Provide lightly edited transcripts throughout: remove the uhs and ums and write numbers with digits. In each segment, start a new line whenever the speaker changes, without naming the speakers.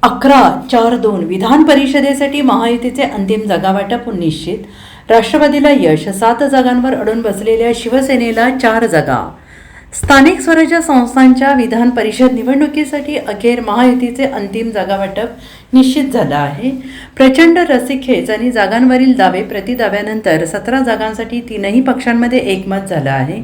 11-4-2 विधान परिषदेसाठी महायुतीचे अंतिम जागावाटप निश्चित. राष्ट्रवादीला यश. 7 जागांवर अडून बसलेल्या शिवसेनेला 4 जागा. स्थानिक स्वराज्य संस्थांच्या विधान परिषद निवडणुकीसाठी अखेर महायुतीचे अंतिम जागावाटप निश्चित झालं आहे. प्रचंड रस्सीखेच आणि जागांवरील दावे प्रतिदाव्यानंतर 17 जागांसाठी तीनही पक्षांमध्ये एकमत झालं आहे.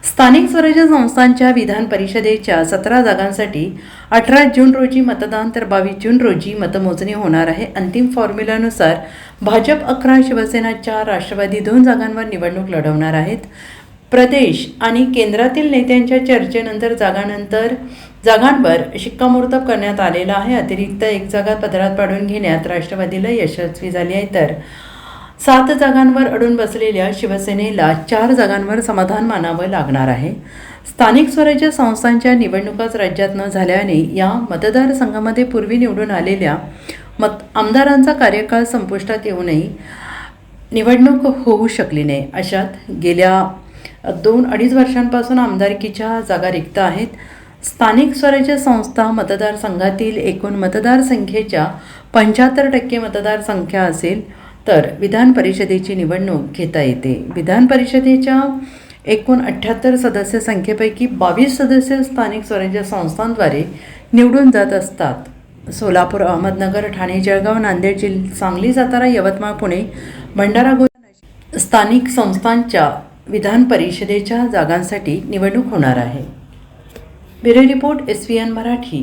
स्थानिक स्वराज्य संस्थांच्या विधान परिषदेच्या 17 जागांसाठी 18 जून रोजी मतदान तर 22 जून रोजी मतमोजणी होणार आहे. अंतिम फॉर्म्युलानुसार भाजप 11, शिवसेना 4, राष्ट्रवादी 2 जागांवर निवडणूक लढवणार आहेत. प्रदेश आणि केंद्रातील नेत्यांच्या चर्चेनंतर जागांवर शिक्कामोर्तब करण्यात आलेला आहे. अतिरिक्त 1 जागा पदरात पाडून घेण्यात राष्ट्रवादीला यशस्वी झाली आहे, तर 7 जागांवर अडून बसलेल्या शिवसेनेला 4 जागांवर समाधान मानावं लागणार आहे. स्थानिक स्वराज्य संस्थांच्या निवडणुकाच राज्यात न झाल्याने या मतदारसंघामध्ये पूर्वी निवडून आलेल्या आमदारांचा कार्यकाळ संपुष्टात येऊनही निवडणूक होऊ शकली नाही. अशात गेल्या 2-2.5 वर्षांपासून आमदारकीच्या जागा रिक्त आहेत. स्थानिक स्वराज्य संस्था मतदारसंघातील एकूण मतदारसंख्येच्या 75% मतदारसंख्या असेल तर विधान परिषदेची निवडणूक घेता येते. विधान परिषदेच्या एकूण 78 सदस्य संख्येपैकी 22 सदस्य स्थानिक स्वराज्य संस्थांद्वारे निवडून जात असतात. सोलापूर, अहमदनगर, ठाणे, जळगाव, नांदेड, सांगली, सातारा, यवतमाळ, पुणे, भंडारा, गोंदिया स्थानिक संस्थांच्या विधान परिषदेच्या जागांसाठी निवडणूक होणार आहे. Bureau report, SVN Marathi.